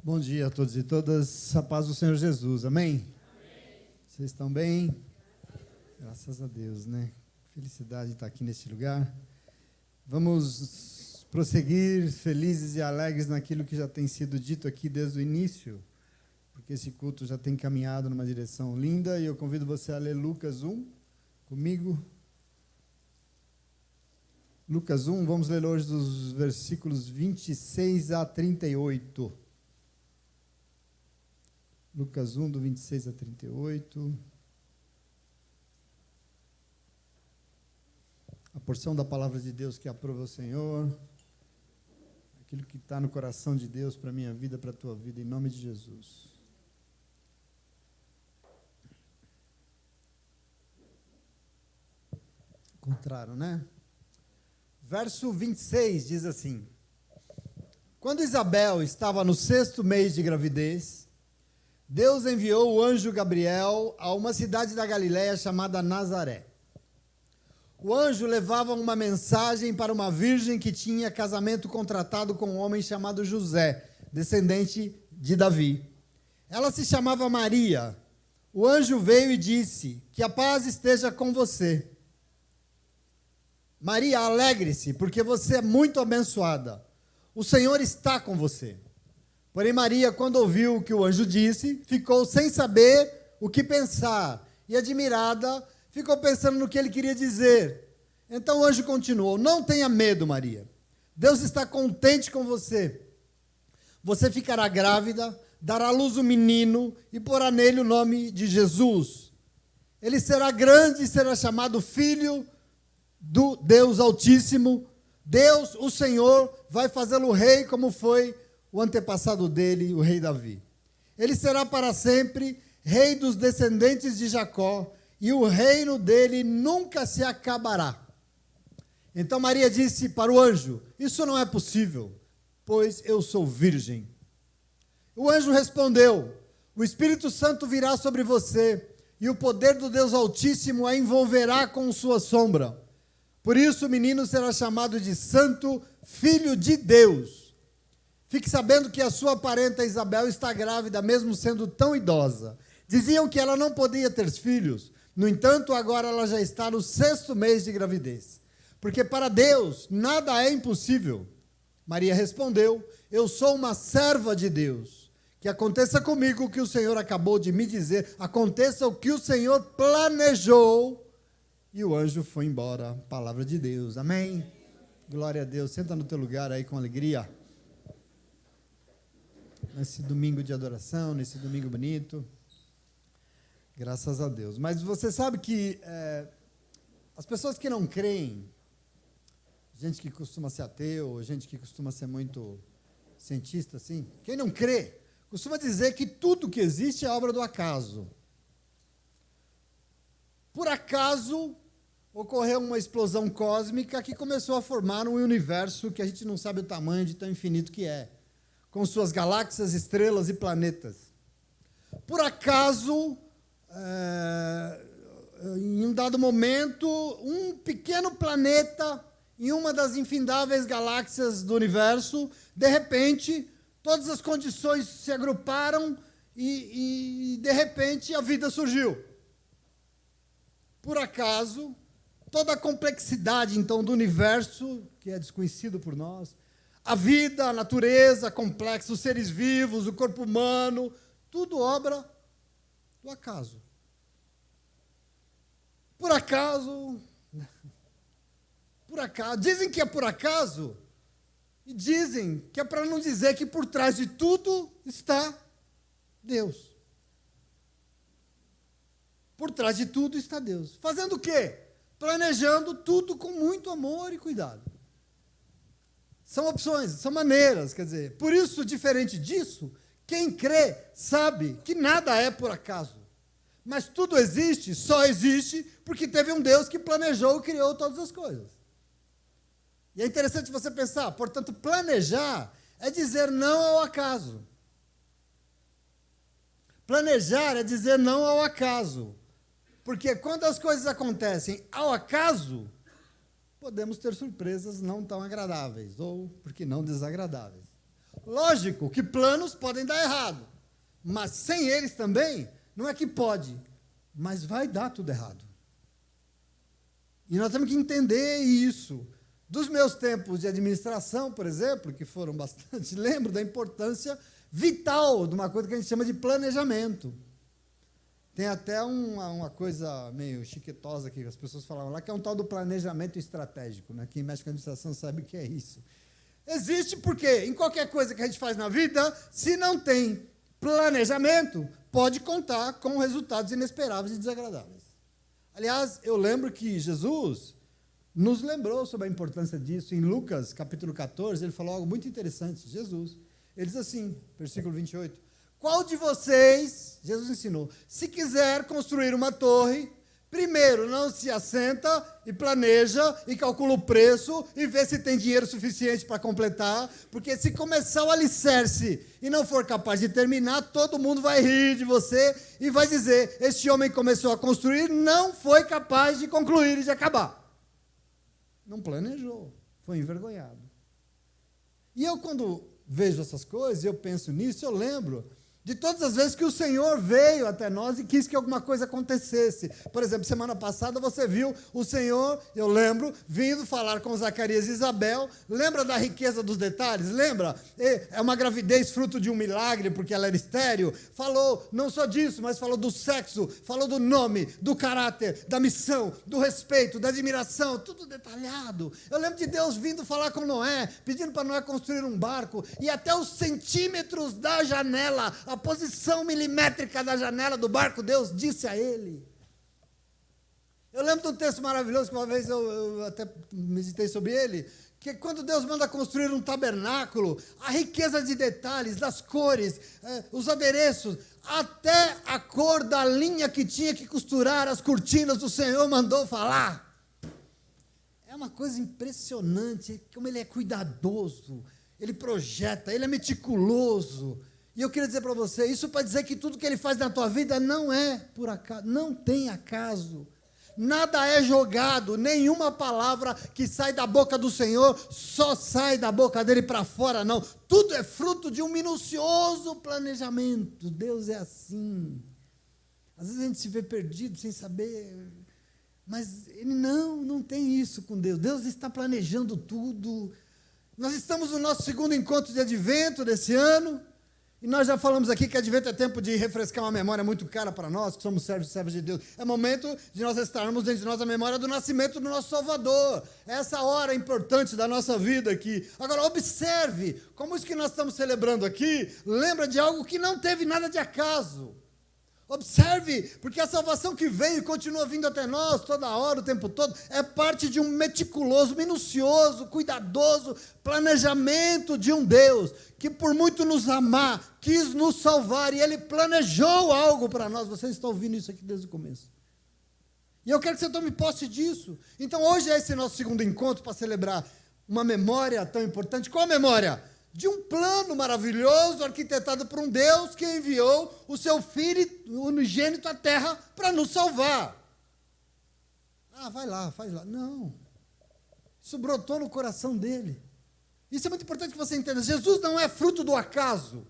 Bom dia a todos e todas, a paz do Senhor Jesus, amém? Vocês estão bem? Graças a Deus, né? Felicidade de estar aqui neste lugar. Vamos prosseguir felizes e alegres naquilo que já tem sido dito aqui desde o início, porque esse culto já tem caminhado numa direção linda, e eu convido você a ler Lucas 1 comigo. Lucas 1, vamos ler hoje dos versículos 26 a 38. Lucas 1, do 26 a 38. A porção da palavra de Deus que aprova o Senhor. Aquilo que está no coração de Deus para a minha vida, para a tua vida, em nome de Jesus. Encontraram, né? Verso 26 diz assim: Quando Isabel estava no 6º mês de gravidez, Deus enviou o anjo Gabriel a uma cidade da Galiléia chamada Nazaré. O anjo levava uma mensagem para uma virgem que tinha casamento contratado com um homem chamado José, descendente de Davi. Ela se chamava Maria. O anjo veio e disse: Que a paz esteja com você. Maria, alegre-se, porque você é muito abençoada. O Senhor está com você. Porém, Maria, quando ouviu o que o anjo disse, ficou sem saber o que pensar. E, admirada, ficou pensando no que ele queria dizer. Então o anjo continuou: Não tenha medo, Maria. Deus está contente com você. Você ficará grávida, dará à luz um menino e porá nele o nome de Jesus. Ele será grande e será chamado Filho do Deus Altíssimo. Deus, o Senhor, vai fazê-lo rei como foi o antepassado dele, o rei Davi. Ele será para sempre rei dos descendentes de Jacó, e o reino dele nunca se acabará. Então Maria disse para o anjo: Isso não é possível, pois eu sou virgem. O anjo respondeu: O Espírito Santo virá sobre você, e o poder do Deus Altíssimo a envolverá com sua sombra. Por isso o menino será chamado de Santo Filho de Deus. Fique sabendo que a sua parenta Isabel está grávida, mesmo sendo tão idosa. Diziam que ela não podia ter filhos. No entanto, agora ela já está no 6º mês de gravidez. Porque para Deus nada é impossível. Maria respondeu: Eu sou uma serva de Deus. Que aconteça comigo o que o Senhor acabou de me dizer. Aconteça o que o Senhor planejou. E o anjo foi embora. Palavra de Deus. Amém? Glória a Deus. Senta no teu lugar aí com alegria. Nesse domingo de adoração, nesse domingo bonito. Graças a Deus. Mas você sabe que as pessoas que não creem, gente que costuma ser ateu, gente que costuma ser muito cientista, assim, quem não crê, costuma dizer que tudo que existe é obra do acaso. Por acaso, ocorreu uma explosão cósmica que começou a formar um universo que a gente não sabe o tamanho de tão infinito que é, com suas galáxias, estrelas e planetas. Por acaso, em um dado momento, um pequeno planeta em uma das infindáveis galáxias do universo, de repente, todas as condições se agruparam e de repente, a vida surgiu. Por acaso, toda a complexidade, então, do universo, que é desconhecido por nós, a vida, a natureza complexa, os seres vivos, o corpo humano, tudo obra do acaso. Por acaso, dizem que é por acaso, e dizem que é para não dizer que por trás de tudo está Deus. Por trás de tudo está Deus. Fazendo o quê? Planejando tudo com muito amor e cuidado. São opções, são maneiras, quer dizer, por isso, diferente disso, quem crê sabe que nada é por acaso. Mas tudo existe, só existe, porque teve um Deus que planejou e criou todas as coisas. E é interessante você pensar, portanto, planejar é dizer não ao acaso. Planejar é dizer não ao acaso. Porque quando as coisas acontecem ao acaso, podemos ter surpresas não tão agradáveis, ou, por que não, desagradáveis. Lógico que planos podem dar errado, mas sem eles também, não é que pode, mas vai dar tudo errado. E nós temos que entender isso. Dos meus tempos de administração, por exemplo, que foram bastante, lembro da importância vital de uma coisa que a gente chama de planejamento. Tem até uma coisa meio chiquetosa aqui, que as pessoas falavam lá, que é um tal do planejamento estratégico, né? Quem mexe com a administração sabe o que é isso. Existe porque, em qualquer coisa que a gente faz na vida, se não tem planejamento, pode contar com resultados inesperados e desagradáveis. Aliás, eu lembro que Jesus nos lembrou sobre a importância disso. Em Lucas, capítulo 14, ele falou algo muito interessante. Jesus, ele diz assim, versículo 28, qual de vocês, Jesus ensinou, se quiser construir uma torre, primeiro não se assenta e planeja e calcula o preço e vê se tem dinheiro suficiente para completar, porque se começar o alicerce e não for capaz de terminar, todo mundo vai rir de você e vai dizer, este homem começou a construir, não foi capaz de concluir e de acabar. Não planejou, foi envergonhado. E eu, quando vejo essas coisas, eu penso nisso, eu lembro de todas as vezes que o Senhor veio até nós e quis que alguma coisa acontecesse. Por exemplo, semana passada você viu o Senhor, eu lembro, vindo falar com Zacarias e Isabel. Lembra da riqueza dos detalhes? Lembra? É uma gravidez fruto de um milagre, porque ela era estéril. Falou não só disso, mas falou do sexo, falou do nome, do caráter, da missão, do respeito, da admiração, tudo detalhado. Eu lembro de Deus vindo falar com Noé, pedindo para Noé construir um barco, e até os centímetros da janela, a posição milimétrica da janela do barco, Deus disse a ele. Eu lembro de um texto maravilhoso, que uma vez eu até meditei sobre ele, que quando Deus manda construir um tabernáculo, a riqueza de detalhes, das cores, os adereços, até a cor da linha que tinha que costurar as cortinas, o Senhor mandou falar. É uma coisa impressionante, como ele é cuidadoso, ele projeta, ele é meticuloso. E eu queria dizer para você, isso para dizer que tudo que ele faz na tua vida não é por acaso, não tem acaso. Nada é jogado, nenhuma palavra que sai da boca do Senhor só sai da boca dele para fora, não. Tudo é fruto de um minucioso planejamento. Deus é assim. Às vezes a gente se vê perdido sem saber, mas ele não tem isso com Deus. Deus está planejando tudo. Nós estamos no nosso segundo encontro de advento desse ano. E nós já falamos aqui que advento é tempo de refrescar uma memória muito cara para nós, que somos servos e servas de Deus. É momento de nós estarmos dentro de nós a memória do nascimento do nosso Salvador. É essa hora importante da nossa vida aqui. Agora, observe, como isso que nós estamos celebrando aqui, lembra de algo que não teve nada de acaso. Observe, porque a salvação que veio e continua vindo até nós toda hora, o tempo todo, é parte de um meticuloso, minucioso, cuidadoso planejamento de um Deus que, por muito nos amar, quis nos salvar e Ele planejou algo para nós. Vocês estão ouvindo isso aqui desde o começo. E eu quero que você tome posse disso. Então, hoje é esse nosso segundo encontro para celebrar uma memória tão importante. Qual a memória? De um plano maravilhoso arquitetado por um Deus que enviou o seu Filho unigênito à terra para nos salvar. Ah, vai lá, faz lá. Não. Isso brotou no coração dele. Isso é muito importante que você entenda. Jesus não é fruto do acaso.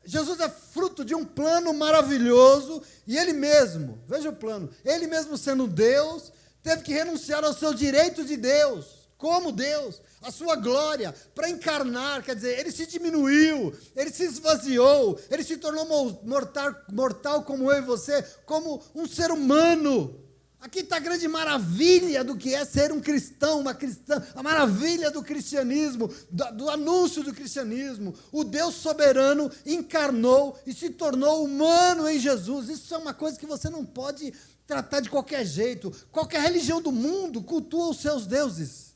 Jesus é fruto de um plano maravilhoso e ele mesmo, veja o plano, ele mesmo sendo Deus, teve que renunciar ao seu direito de Deus. Como Deus, a sua glória, para encarnar, quer dizer, ele se diminuiu, ele se esvaziou, ele se tornou mortal como eu e você, como um ser humano. Aqui está a grande maravilha do que é ser um cristão, uma cristã, a maravilha do cristianismo, do anúncio do cristianismo. O Deus soberano encarnou e se tornou humano em Jesus. Isso é uma coisa que você não pode tratar de qualquer jeito. Qualquer religião do mundo cultua os seus deuses.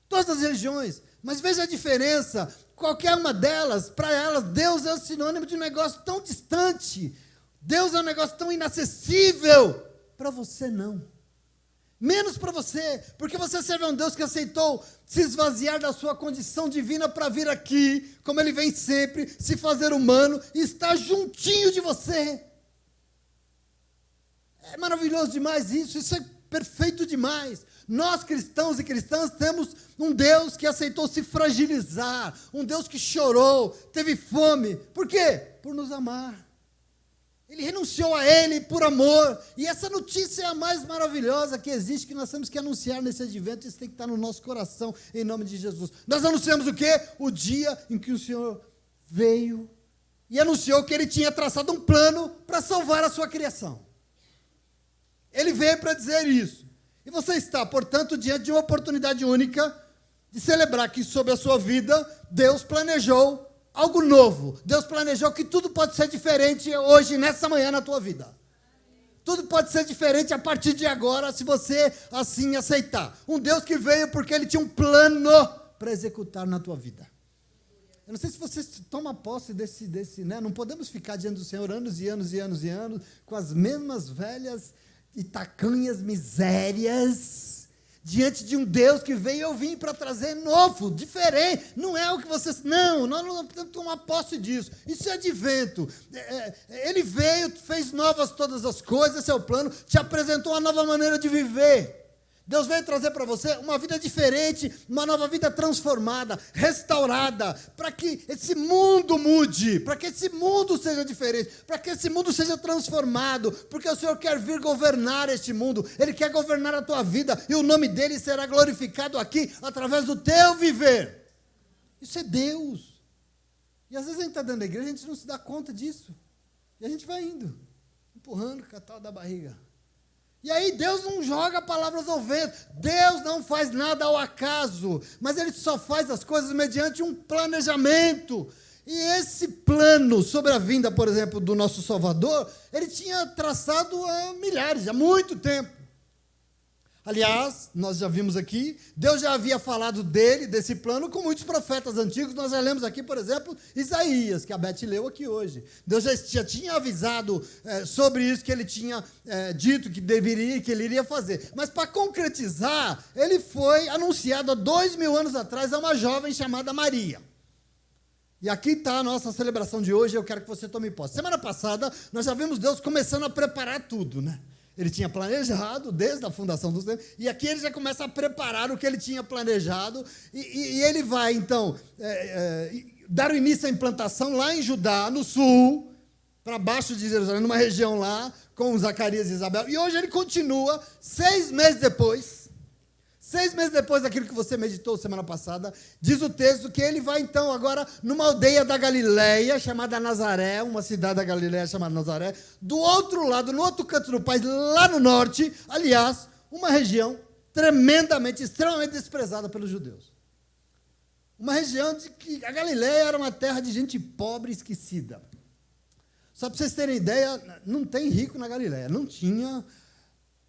Todas as religiões, mas veja a diferença, qualquer uma delas, para elas, Deus é o sinônimo de um negócio tão distante, Deus é um negócio tão inacessível, para você não, menos para você, porque você serve a um Deus que aceitou se esvaziar da sua condição divina para vir aqui, como Ele vem sempre, se fazer humano, e estar juntinho de você. É maravilhoso demais isso é perfeito demais. Nós, cristãos e cristãs, temos um Deus que aceitou se fragilizar, um Deus que chorou, teve fome. Por quê? Por nos amar. Ele renunciou a Ele por amor. E essa notícia é a mais maravilhosa que existe, que nós temos que anunciar nesse advento. Isso tem que estar no nosso coração, em nome de Jesus. Nós anunciamos o quê? O dia em que o Senhor veio e anunciou que Ele tinha traçado um plano para salvar a sua criação. Ele veio para dizer isso. E você está, portanto, diante de uma oportunidade única de celebrar que sobre a sua vida, Deus planejou algo novo. Deus planejou que tudo pode ser diferente hoje, nessa manhã, na tua vida. Tudo pode ser diferente a partir de agora, se você assim aceitar. Um Deus que veio porque Ele tinha um plano para executar na tua vida. Eu não sei se você toma posse desse, né? Não podemos ficar diante do Senhor anos e anos e anos e anos, com as mesmas velhas e tacanhas misérias, diante de um Deus que veio. Eu vim para trazer novo, diferente. Não é o que você... Não, nós não podemos tomar posse disso. Isso é advento. Ele veio, fez novas todas as coisas, esse é o plano, te apresentou uma nova maneira de viver. Deus veio trazer para você uma vida diferente, uma nova vida transformada, restaurada, para que esse mundo mude, para que esse mundo seja diferente, para que esse mundo seja transformado, porque o Senhor quer vir governar este mundo, Ele quer governar a tua vida, e o nome dEle será glorificado aqui, através do teu viver. Isso é Deus. E às vezes a gente está dentro da igreja, a gente não se dá conta disso, e a gente vai indo, empurrando o catal da barriga. E aí Deus não joga palavras ao vento, Deus não faz nada ao acaso, mas Ele só faz as coisas mediante um planejamento. E esse plano sobre a vinda, por exemplo, do nosso Salvador, Ele tinha traçado há muito tempo. Aliás, nós já vimos aqui, Deus já havia falado dele, desse plano, com muitos profetas antigos. Nós já lemos aqui, por exemplo, Isaías, que a Beth leu aqui hoje. Deus já tinha avisado sobre isso, que Ele tinha dito que deveria, que Ele iria fazer. Mas para concretizar, Ele foi anunciado há 2000 anos atrás a uma jovem chamada Maria. E aqui está a nossa celebração de hoje, eu quero que você tome posse. Semana passada, nós já vimos Deus começando a preparar tudo, né? Ele tinha planejado desde a fundação dos tempos, e aqui ele já começa a preparar o que ele tinha planejado, e ele vai, então, dar o início à implantação lá em Judá, no sul, para baixo de Jerusalém, numa região lá, com Zacarias e Isabel, e hoje ele continua, 6 meses depois daquilo que você meditou semana passada, diz o texto que ele vai então agora numa aldeia da Galileia, chamada Nazaré, uma cidade da Galileia chamada Nazaré, do outro lado, no outro canto do país, lá no norte, aliás, uma região extremamente desprezada pelos judeus. Uma região de que a Galileia era uma terra de gente pobre e esquecida. Só para vocês terem ideia, não tem rico na Galileia, não tinha.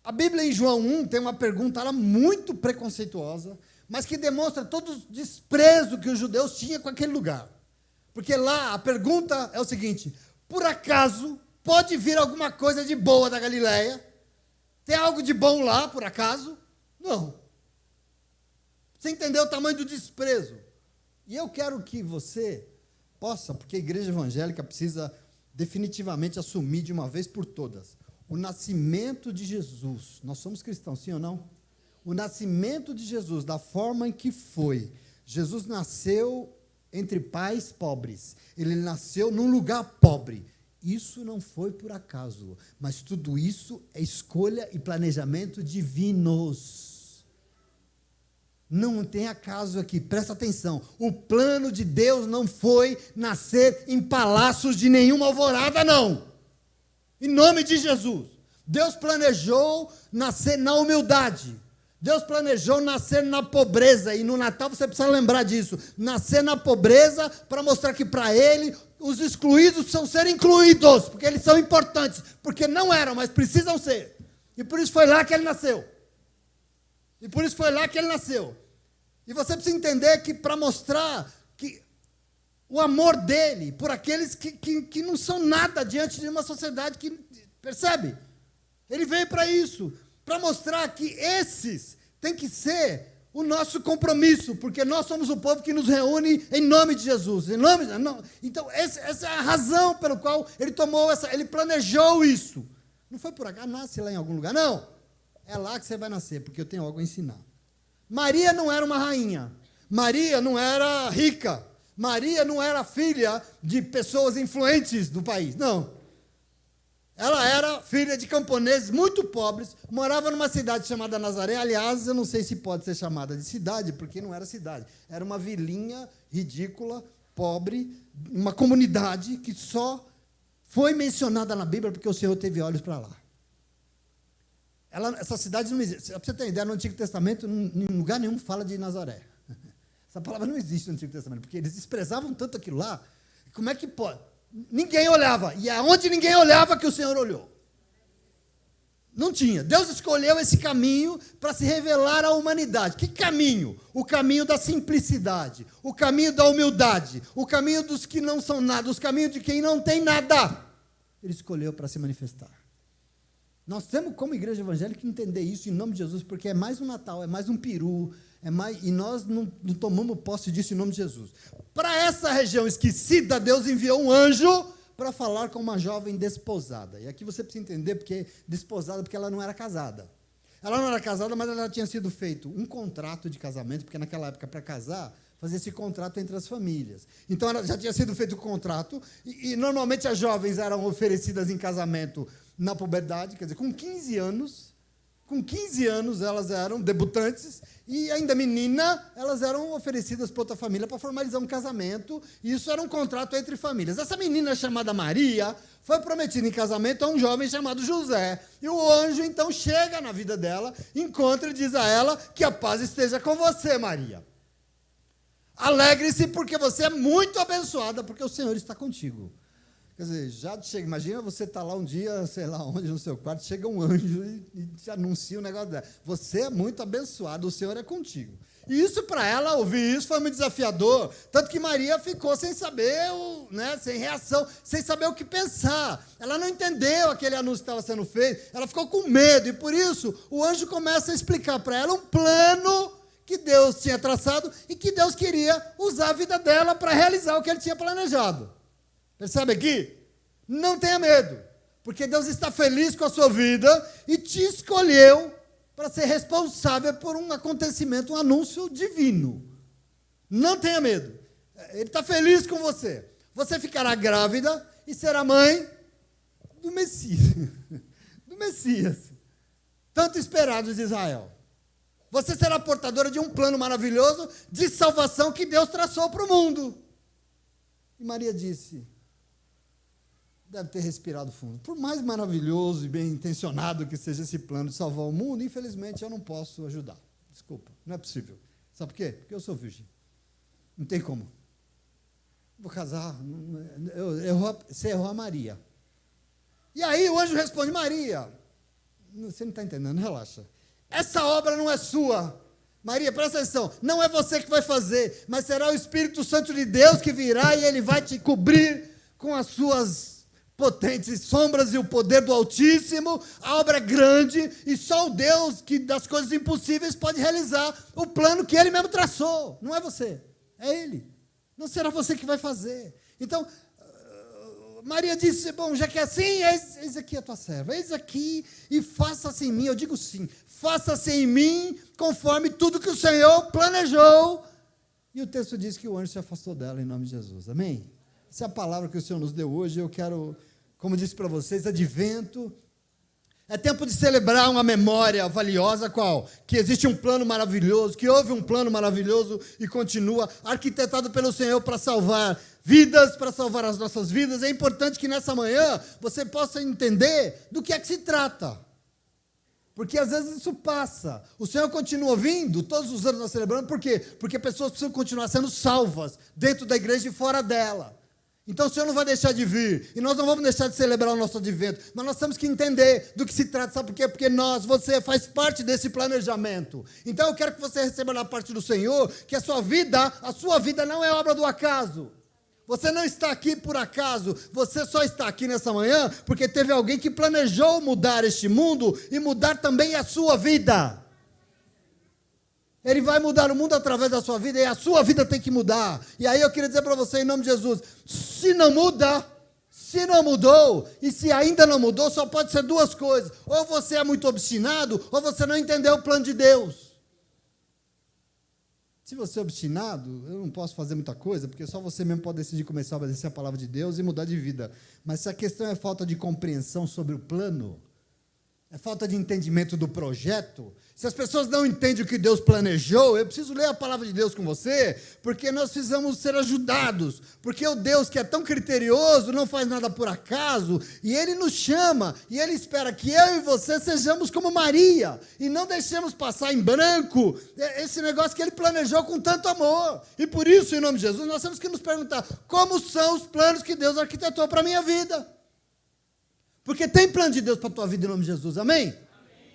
A Bíblia em João 1 tem uma pergunta lá muito preconceituosa, mas que demonstra todo o desprezo que os judeus tinham com aquele lugar. Porque lá a pergunta é o seguinte: por acaso pode vir alguma coisa de boa da Galileia? Tem algo de bom lá, por acaso? Não. Você entendeu o tamanho do desprezo? E eu quero que você possa, porque a igreja evangélica precisa definitivamente assumir de uma vez por todas o nascimento de Jesus. Nós somos cristãos, sim ou não? O nascimento de Jesus, da forma em que foi. Jesus nasceu entre pais pobres. Ele nasceu num lugar pobre. Isso não foi por acaso, mas tudo isso é escolha e planejamento divinos. Não tem acaso aqui, presta atenção. O plano de Deus não foi nascer em palácios de nenhuma alvorada, não. Em nome de Jesus. Deus planejou nascer na humildade. Deus planejou nascer na pobreza. E no Natal você precisa lembrar disso. Nascer na pobreza para mostrar que para Ele os excluídos precisam ser incluídos. Porque eles são importantes. Porque não eram, mas precisam ser. E por isso foi lá que Ele nasceu. E você precisa entender que para mostrar que o amor dele por aqueles que não são nada diante de uma sociedade que, percebe? Ele veio para isso, para mostrar que esses têm que ser o nosso compromisso, porque nós somos o povo que nos reúne em nome de Jesus. Então, essa é a razão pela qual ele ele planejou isso. Não foi por acaso, nasce lá em algum lugar, não. é lá que você vai nascer, porque eu tenho algo a ensinar. Maria não era uma rainha. Maria não era rica. Maria não era filha de pessoas influentes do país. Não. Ela era filha de camponeses muito pobres, morava numa cidade chamada Nazaré. Aliás, eu não sei se pode ser chamada de cidade, porque não era cidade. Era uma vilinha ridícula, pobre, uma comunidade que só foi mencionada na Bíblia porque o Senhor teve olhos para lá. Essa cidade não existe. Para você ter ideia, no Antigo Testamento, em lugar nenhum fala de Nazaré. Essa palavra não existe no Antigo Testamento, porque eles desprezavam tanto aquilo lá. Como é que pode? Ninguém olhava. E aonde ninguém olhava que o Senhor olhou. Não tinha. Deus escolheu esse caminho para se revelar à humanidade. Que caminho? O caminho da simplicidade, o caminho da humildade, o caminho dos que não são nada, os caminhos de quem não tem nada. Ele escolheu para se manifestar. Nós temos, como igreja evangélica, que entender isso em nome de Jesus, porque é mais um Natal, é mais um peru, e nós não tomamos posse disso em nome de Jesus. Para essa região esquecida, Deus enviou um anjo para falar com uma jovem desposada. E aqui você precisa entender porque desposada, porque ela não era casada. Ela não era casada, mas ela tinha sido feito um contrato de casamento, porque naquela época, para casar, fazia esse contrato entre as famílias. Então, ela já tinha sido feito o contrato, e normalmente as jovens eram oferecidas em casamento na puberdade, quer dizer, com 15 anos elas eram debutantes, e ainda menina, elas eram oferecidas para outra família para formalizar um casamento, e isso era um contrato entre famílias. Essa menina chamada Maria foi prometida em casamento a um jovem chamado José, e o anjo então chega na vida dela, encontra e diz a ela que a paz esteja com você, Maria. Alegre-se porque você é muito abençoada, porque o Senhor está contigo. Quer dizer, já chega, imagina você estar lá um dia, sei lá onde, no seu quarto, chega um anjo e te anuncia um negócio dela. Você é muito abençoado, o Senhor é contigo. E isso, para ela, ouvir isso foi muito desafiador. Tanto que Maria ficou sem saber, sem reação, sem saber o que pensar. Ela não entendeu aquele anúncio que estava sendo feito, ela ficou com medo. E por isso, o anjo começa a explicar para ela um plano que Deus tinha traçado e que Deus queria usar a vida dela para realizar o que ele tinha planejado. Percebe aqui? Não tenha medo, porque Deus está feliz com a sua vida e te escolheu para ser responsável por um acontecimento, um anúncio divino. Não tenha medo. Ele está feliz com você. Você ficará grávida e será mãe do Messias. Do Messias. Tanto esperado de Israel. Você será portadora de um plano maravilhoso de salvação que Deus traçou para o mundo. E Maria disse, deve ter respirado fundo. Por mais maravilhoso e bem intencionado que seja esse plano de salvar o mundo, infelizmente eu não posso ajudar. Desculpa, não é possível. Sabe por quê? Porque eu sou virgem. Não tem como. Vou casar. Você errou a Maria. E aí o anjo responde, Maria, você não está entendendo, relaxa. Essa obra não é sua. Maria, presta atenção, não é você que vai fazer, mas será o Espírito Santo de Deus que virá e ele vai te cobrir com as suas potentes sombras e o poder do Altíssimo. A obra é grande e só o Deus que das coisas impossíveis pode realizar o plano que ele mesmo traçou. Não é você, é ele. Não será você que vai fazer. Então, Maria disse, bom, já que é assim, eis aqui a tua serva, eis aqui e faça-se em mim, eu digo sim, faça-se em mim conforme tudo que o Senhor planejou. E o texto diz que o anjo se afastou dela em nome de Jesus, amém? Essa é a palavra que o Senhor nos deu hoje. Eu quero, como disse para vocês, advento. É tempo de celebrar uma memória valiosa, qual? Que existe um plano maravilhoso, que houve um plano maravilhoso e continua, arquitetado pelo Senhor para salvar vidas, para salvar as nossas vidas. É importante que nessa manhã você possa entender do que é que se trata. Porque às vezes isso passa. O Senhor continua vindo, todos os anos nós celebramos, por quê? Porque pessoas precisam continuar sendo salvas dentro da igreja e fora dela. Então o Senhor não vai deixar de vir, e nós não vamos deixar de celebrar o nosso advento, mas nós temos que entender do que se trata, sabe por quê? Porque você faz parte desse planejamento. Então eu quero que você receba da parte do Senhor, que a sua vida não é obra do acaso. Você não está aqui por acaso, você só está aqui nessa manhã, porque teve alguém que planejou mudar este mundo, e mudar também a sua vida. Ele vai mudar o mundo através da sua vida, e a sua vida tem que mudar. E aí eu queria dizer para você, em nome de Jesus, se Se não mudou, e se ainda não mudou, só pode ser duas coisas. Ou você é muito obstinado, ou você não entendeu o plano de Deus. Se você é obstinado, eu não posso fazer muita coisa, porque só você mesmo pode decidir começar a obedecer a palavra de Deus e mudar de vida. Mas se a questão é falta de compreensão sobre o plano, é falta de entendimento do projeto, se as pessoas não entendem o que Deus planejou, eu preciso ler a palavra de Deus com você, porque nós precisamos ser ajudados, porque o Deus que é tão criterioso, não faz nada por acaso, e Ele nos chama, e Ele espera que eu e você sejamos como Maria, e não deixemos passar em branco esse negócio que Ele planejou com tanto amor. E por isso, em nome de Jesus, nós temos que nos perguntar, como são os planos que Deus arquitetou para a minha vida? Porque tem plano de Deus para a tua vida em nome de Jesus, amém?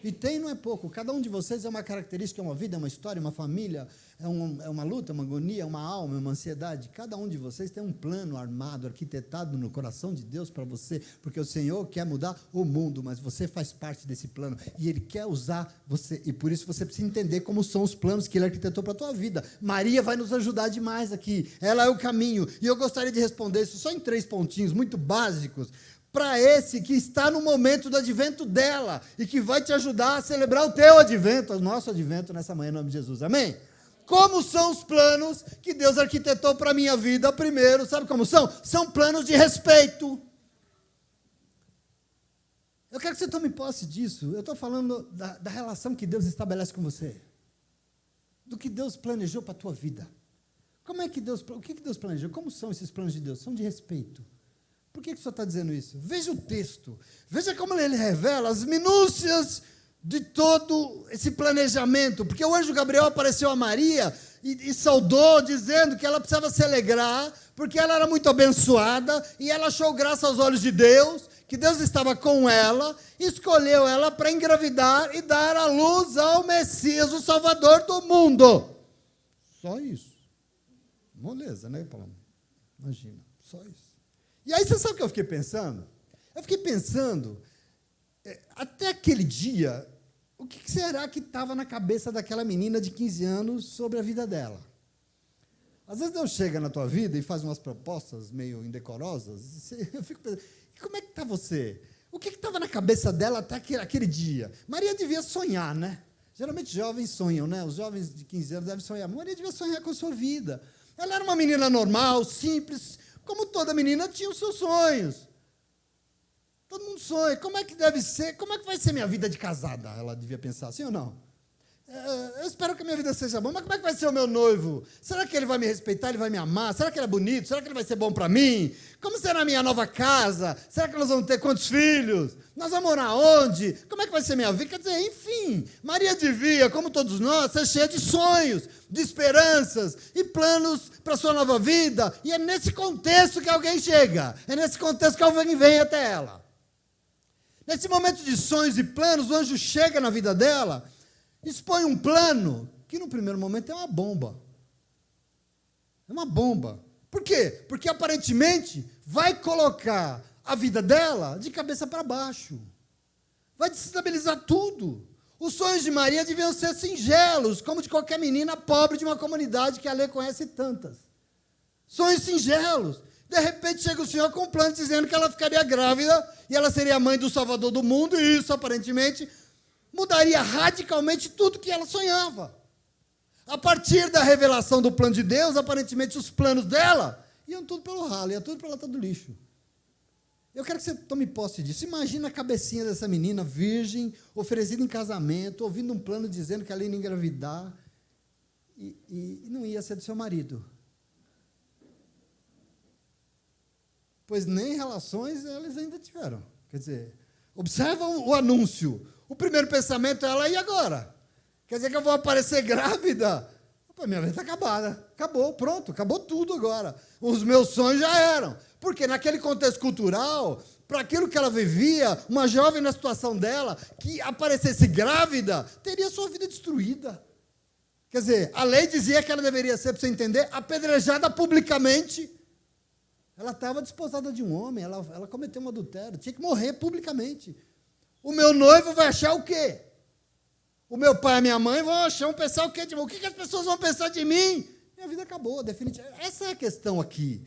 E tem, não é pouco. Cada um de vocês é uma característica, é uma vida, é uma história, é uma família, é uma luta, uma agonia, uma alma, uma ansiedade. Cada um de vocês tem um plano armado, arquitetado no coração de Deus para você, porque o Senhor quer mudar o mundo, mas você faz parte desse plano e Ele quer usar você. E por isso você precisa entender como são os planos que Ele arquitetou para a tua vida. Maria vai nos ajudar demais aqui. Ela é o caminho. E eu gostaria de responder isso só em 3 pontinhos muito básicos, para esse que está no momento do advento dela e que vai te ajudar a celebrar o teu advento, o nosso advento nessa manhã, em nome de Jesus, amém? Como são os planos que Deus arquitetou para a minha vida? Primeiro, sabe como são? São planos de respeito. Eu quero que você tome posse disso. Eu estou falando da relação que Deus estabelece com você, do que Deus planejou para a tua vida. O que Deus planejou? Como são esses planos de Deus? São de respeito. Por que o senhor está dizendo isso? Veja o texto, veja como ele revela as minúcias de todo esse planejamento, porque o anjo Gabriel apareceu a Maria e saudou, dizendo que ela precisava se alegrar, porque ela era muito abençoada, e ela achou graça aos olhos de Deus, que Deus estava com ela, escolheu ela para engravidar e dar à luz ao Messias, o Salvador do mundo. Só isso. Moleza, né, Paulo? Imagina, só isso. E aí, você sabe o que eu fiquei pensando? Eu fiquei pensando, até aquele dia, o que será que estava na cabeça daquela menina de 15 anos sobre a vida dela? Às vezes Deus chega na tua vida e faz umas propostas meio indecorosas, eu fico pensando, e como é que está você? O que estava na cabeça dela até aquele dia? Maria devia sonhar, né? Geralmente jovens sonham, né? Os jovens de 15 anos devem sonhar. Maria devia sonhar com a sua vida. Ela era uma menina normal, simples, como toda menina tinha os seus sonhos. Todo mundo sonha. Como é que deve ser? Como é que vai ser minha vida de casada? Ela devia pensar, sim ou não? Eu espero que a minha vida seja boa, mas como é que vai ser o meu noivo? Será que ele vai me respeitar, ele vai me amar? Será que ele é bonito? Será que ele vai ser bom para mim? Como será a minha nova casa? Será que nós vamos ter quantos filhos? Nós vamos morar onde? Como é que vai ser minha vida? Quer dizer, enfim, Maria devia, como todos nós, ser cheia de sonhos, de esperanças e planos para a sua nova vida. E é nesse contexto que alguém chega. É nesse contexto que alguém vem até ela. Nesse momento de sonhos e planos, o anjo chega na vida dela, expõe um plano que no primeiro momento é uma bomba. É uma bomba. Por quê? Porque aparentemente vai colocar a vida dela de cabeça para baixo. Vai desestabilizar tudo. Os sonhos de Maria deviam ser singelos, como de qualquer menina pobre de uma comunidade que a lei conhece tantas. Sonhos singelos. De repente chega o Senhor com um plano dizendo que ela ficaria grávida e ela seria a mãe do Salvador do mundo, e isso aparentemente mudaria radicalmente tudo que ela sonhava. A partir da revelação do plano de Deus, aparentemente os planos dela iam tudo pelo ralo, ia tudo pela lata do lixo. Eu quero que você tome posse disso. Imagina a cabecinha dessa menina, virgem, oferecida em casamento, ouvindo um plano dizendo que ela ia engravidar e não ia ser do seu marido. Pois nem relações eles ainda tiveram. Quer dizer, observa o anúncio. O primeiro pensamento é ela, e agora? Quer dizer que eu vou aparecer grávida? Opa, minha vida está acabada. Acabou, pronto, acabou tudo agora. Os meus sonhos já eram. Porque naquele contexto cultural, para aquilo que ela vivia, uma jovem na situação dela, que aparecesse grávida, teria sua vida destruída. Quer dizer, a lei dizia que ela deveria ser, para você entender, apedrejada publicamente. Ela estava desposada de um homem, ela cometeu um adultério, tinha que morrer publicamente. O meu noivo vai achar o quê? O meu pai e a minha mãe vão pensar o quê? O que as pessoas vão pensar de mim? Minha vida acabou, definitivamente. Essa é a questão aqui.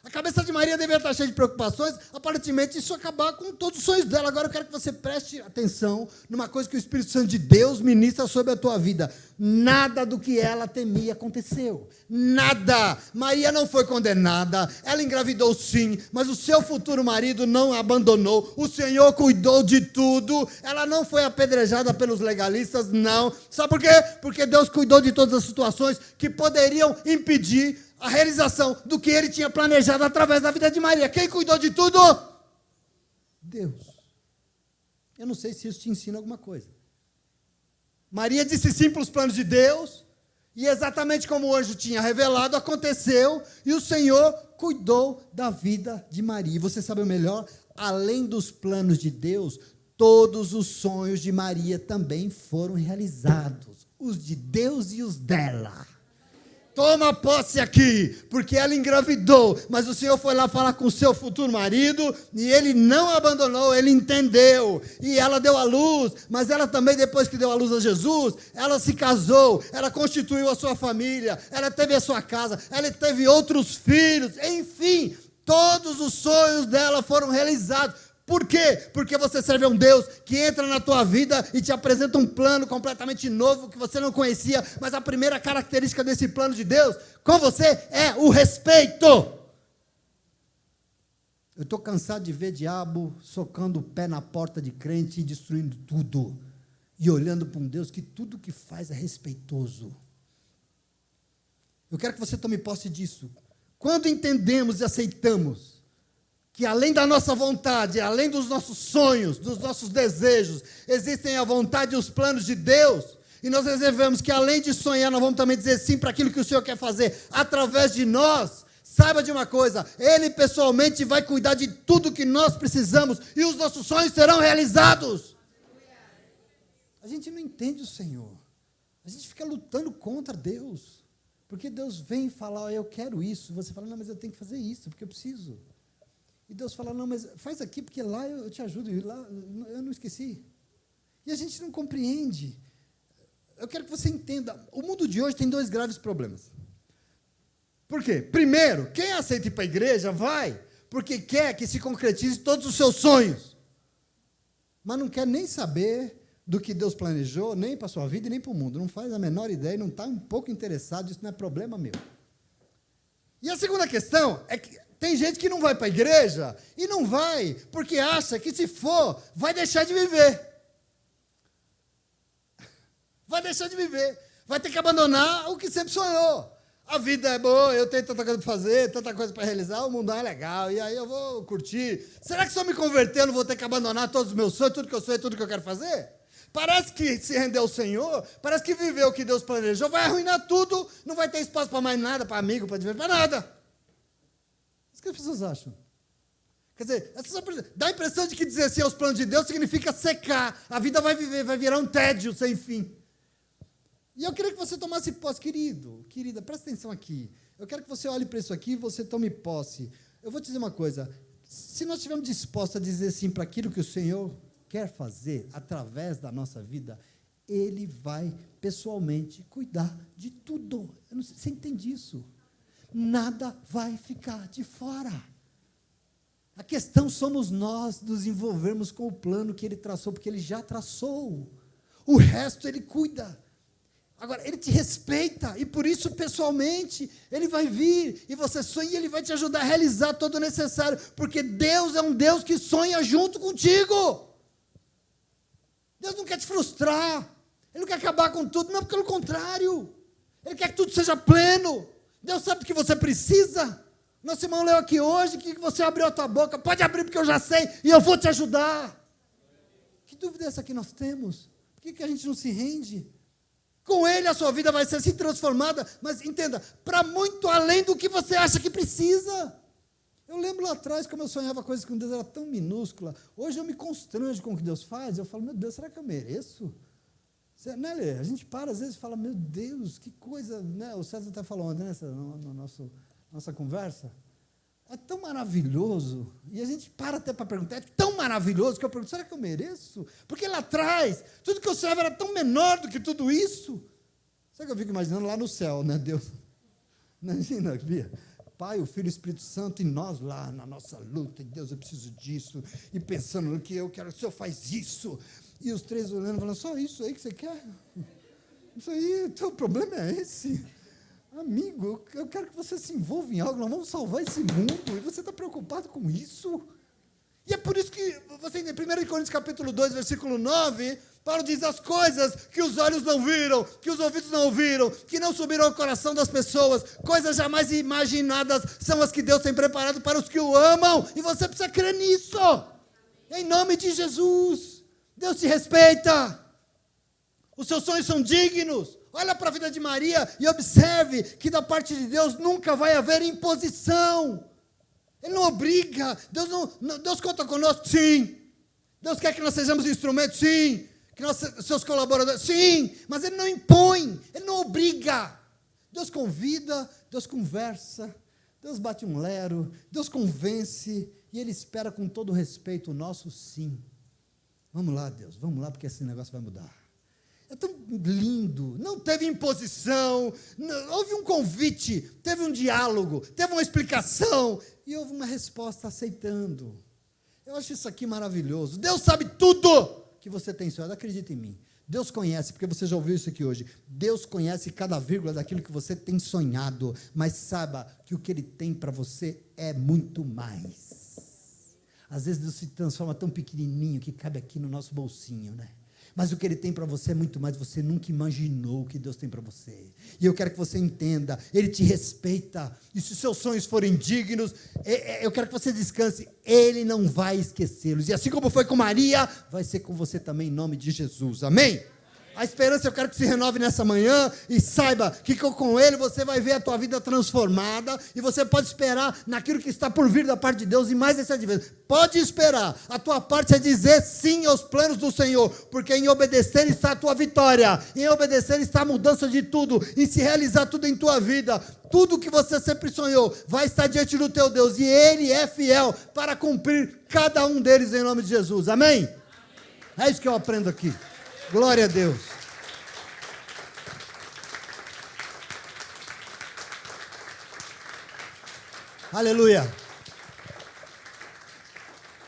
A cabeça de Maria devia estar cheia de preocupações, aparentemente isso acabar com todos os sonhos dela. Agora eu quero que você preste atenção numa coisa que o Espírito Santo de Deus ministra sobre a tua vida. Nada do que ela temia aconteceu. Nada. Maria não foi condenada, ela engravidou sim, mas o seu futuro marido não a abandonou. O Senhor cuidou de tudo. Ela não foi apedrejada pelos legalistas, não. Sabe por quê? Porque Deus cuidou de todas as situações que poderiam impedir a realização do que ele tinha planejado através da vida de Maria. Quem cuidou de tudo? Deus. Eu não sei se isso te ensina alguma coisa. Maria disse sim para os planos de Deus, e exatamente como o anjo tinha revelado, aconteceu, e o Senhor cuidou da vida de Maria. E você sabe o melhor? Além dos planos de Deus, todos os sonhos de Maria também foram realizados. Os de Deus e os dela. Toma posse aqui, porque ela engravidou, mas o Senhor foi lá falar com o seu futuro marido, e ele não abandonou, ele entendeu, e ela deu à luz, mas ela também, depois que deu à luz a Jesus, ela se casou, ela constituiu a sua família, ela teve a sua casa, ela teve outros filhos, enfim, todos os sonhos dela foram realizados. Por quê? Porque você serve a um Deus que entra na tua vida e te apresenta um plano completamente novo que você não conhecia, mas a primeira característica desse plano de Deus com você é o respeito. Eu estou cansado de ver diabo socando o pé na porta de crente e destruindo tudo, e olhando para um Deus que tudo que faz é respeitoso. Eu quero que você tome posse disso. Quando entendemos e aceitamos que além da nossa vontade, além dos nossos sonhos, dos nossos desejos, existem a vontade e os planos de Deus, e nós reservamos que além de sonhar, nós vamos também dizer sim para aquilo que o Senhor quer fazer através de nós. Saiba de uma coisa, Ele pessoalmente vai cuidar de tudo que nós precisamos, e os nossos sonhos serão realizados. A gente não entende o Senhor, a gente fica lutando contra Deus, porque Deus vem falar, eu quero isso, você fala, não, mas eu tenho que fazer isso, porque eu preciso. E Deus fala, não, mas faz aqui, porque lá eu te ajudo, e lá eu não esqueci. E a gente não compreende. Eu quero que você entenda, o mundo de hoje tem dois graves problemas. Por quê? Primeiro, quem aceita ir para a igreja vai, porque quer que se concretize todos os seus sonhos, mas não quer nem saber do que Deus planejou, nem para a sua vida e nem para o mundo. Não faz a menor ideia, não está um pouco interessado, isso não é problema meu. E a segunda questão é que tem gente que não vai para a igreja, e não vai, porque acha que se for, vai deixar de viver. Vai deixar de viver. Vai ter que abandonar o que sempre sonhou. A vida é boa, eu tenho tanta coisa para fazer, tanta coisa para realizar, o mundo é legal, e aí eu vou curtir. Será que se eu me converter, eu não vou ter que abandonar todos os meus sonhos, tudo que eu sonho, tudo que eu quero fazer? Parece que se render ao Senhor, parece que viver o que Deus planejou, vai arruinar tudo, não vai ter espaço para mais nada, para amigo, para divertir, para nada. O que as pessoas acham? Quer dizer, dá a impressão de que dizer sim aos planos de Deus significa secar. A vida vai virar um tédio sem fim. E eu queria que você tomasse posse, querida, presta atenção aqui. Eu quero que você olhe para isso aqui e você tome posse. Eu vou te dizer uma coisa, se nós estivermos dispostos a dizer sim para aquilo que o Senhor quer fazer através da nossa vida, Ele vai pessoalmente cuidar de tudo. Eu não sei se você entende isso. Nada vai ficar de fora. A questão somos nós nos envolvermos com o plano que Ele traçou, porque Ele já traçou. O resto Ele cuida. Agora, Ele te respeita, e por isso, pessoalmente, Ele vai vir, e você sonha, e Ele vai te ajudar a realizar todo o necessário, porque Deus é um Deus que sonha junto contigo. Deus não quer te frustrar, Ele não quer acabar com tudo, não, pelo contrário, Ele quer que tudo seja pleno. Deus sabe do que você precisa. Nosso irmão leu aqui hoje, que você abriu a tua boca, pode abrir porque eu já sei, e eu vou te ajudar. Que dúvida é essa que nós temos? Por que a gente não se rende? Com Ele a sua vida vai ser assim transformada, mas entenda, para muito além do que você acha que precisa. Eu lembro lá atrás, como eu sonhava coisas com Deus, era tão minúscula. Hoje eu me constranjo com o que Deus faz, eu falo, meu Deus, será que eu mereço? Né, Lê? A gente para às vezes e fala, meu Deus, que coisa, né? O César até falou ontem, nossa conversa, é tão maravilhoso, e a gente para até para perguntar, é tão maravilhoso que eu pergunto, será que eu mereço? Porque lá atrás, tudo que eu sonhava era tão menor do que tudo isso. Sabe o que eu fico imaginando lá no céu, né, Deus? Imagina, Bia, Pai, o Filho e o Espírito Santo, e nós lá na nossa luta, e Deus, eu preciso disso, e pensando no que eu quero, o Senhor faz isso, e os três olhando, falando, só isso aí que você quer? Isso aí, o teu problema é esse? Amigo, eu quero que você se envolva em algo, nós vamos salvar esse mundo, e você está preocupado com isso? E é por isso que, você em 1 Coríntios capítulo 2, versículo 9, Paulo diz, as coisas que os olhos não viram, que os ouvidos não ouviram, que não subiram ao coração das pessoas, coisas jamais imaginadas, são as que Deus tem preparado para os que o amam, e você precisa crer nisso, em nome de Jesus. Deus te respeita, os seus sonhos são dignos. Olha para a vida de Maria e observe que da parte de Deus nunca vai haver imposição. Ele não obriga. Deus conta conosco, sim. Deus quer que nós sejamos instrumentos, sim. Que nós seus colaboradores, sim. Mas Ele não impõe, Ele não obriga. Deus convida, Deus conversa, Deus bate um lero, Deus convence e Ele espera com todo respeito o nosso sim. Vamos lá, Deus, vamos lá porque esse negócio vai mudar. É tão lindo, não teve imposição, houve um convite, teve um diálogo, teve uma explicação, e houve uma resposta aceitando. Eu acho isso aqui maravilhoso. Deus sabe tudo que você tem sonhado, acredita em mim. Deus conhece, porque você já ouviu isso aqui hoje, Deus conhece cada vírgula daquilo que você tem sonhado, mas saiba que o que Ele tem para você é muito mais. Às vezes Deus se transforma tão pequenininho que cabe aqui no nosso bolsinho, né? Mas o que Ele tem para você é muito mais, você nunca imaginou o que Deus tem para você. E eu quero que você entenda, Ele te respeita, e se os seus sonhos forem dignos, eu quero que você descanse, Ele não vai esquecê-los. E assim como foi com Maria, vai ser com você também, em nome de Jesus. Amém? A esperança eu quero que se renove nessa manhã e saiba que com Ele você vai ver a tua vida transformada e você pode esperar naquilo que está por vir da parte de Deus e mais esse advento. Pode esperar, a tua parte é dizer sim aos planos do Senhor, porque em obedecer está a tua vitória, em obedecer está a mudança de tudo, em se realizar tudo em tua vida, tudo que você sempre sonhou vai estar diante do teu Deus e Ele é fiel para cumprir cada um deles em nome de Jesus. Amém? É isso que eu aprendo aqui. Glória a Deus. Aleluia.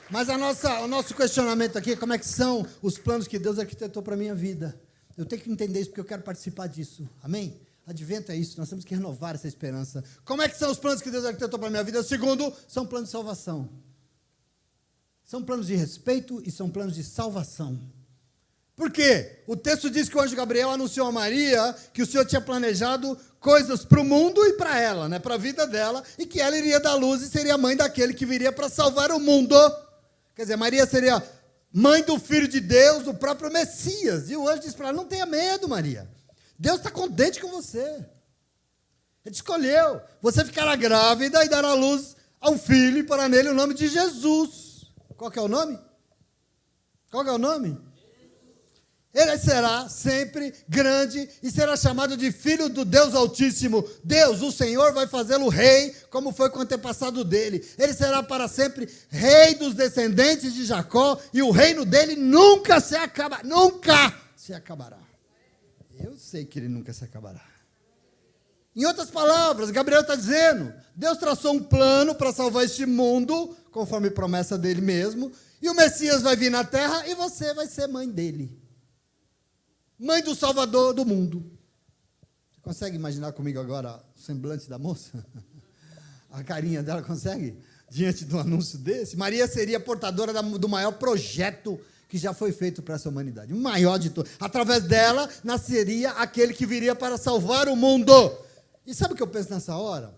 Mas o nosso questionamento aqui é como é que são os planos que Deus arquitetou para a minha vida. Eu tenho que entender isso porque eu quero participar disso. Amém? Advento é isso, nós temos que renovar essa esperança. Como é que são os planos que Deus arquitetou para a minha vida? O segundo, são planos de salvação. São planos de respeito e são planos de salvação. Por quê? O texto diz que o anjo Gabriel anunciou a Maria que o Senhor tinha planejado coisas para o mundo e para ela, né, para a vida dela, e que ela iria dar luz e seria mãe daquele que viria para salvar o mundo. Quer dizer, Maria seria mãe do Filho de Deus, do próprio Messias. E o anjo disse para ela, não tenha medo, Maria. Deus está contente com você. Ele te escolheu. Você ficará grávida e dará luz a um filho e porá nele o nome de Jesus. Qual que é o nome? Qual que é o nome? Ele será sempre grande e será chamado de Filho do Deus Altíssimo. Deus, o Senhor, vai fazê-lo rei, como foi com o antepassado dele. Ele será para sempre rei dos descendentes de Jacó e o reino dele nunca se acabará. Nunca se acabará. Eu sei que ele nunca se acabará. Em outras palavras, Gabriel está dizendo, Deus traçou um plano para salvar este mundo, conforme promessa dele mesmo, e o Messias vai vir na terra e você vai ser mãe dele. Mãe do Salvador do mundo. Você consegue imaginar comigo agora o semblante da moça? A carinha dela, consegue? Diante de um anúncio desse? Maria seria portadora do maior projeto que já foi feito para essa humanidade. O maior de todos. Através dela, nasceria aquele que viria para salvar o mundo. E sabe o que eu penso nessa hora?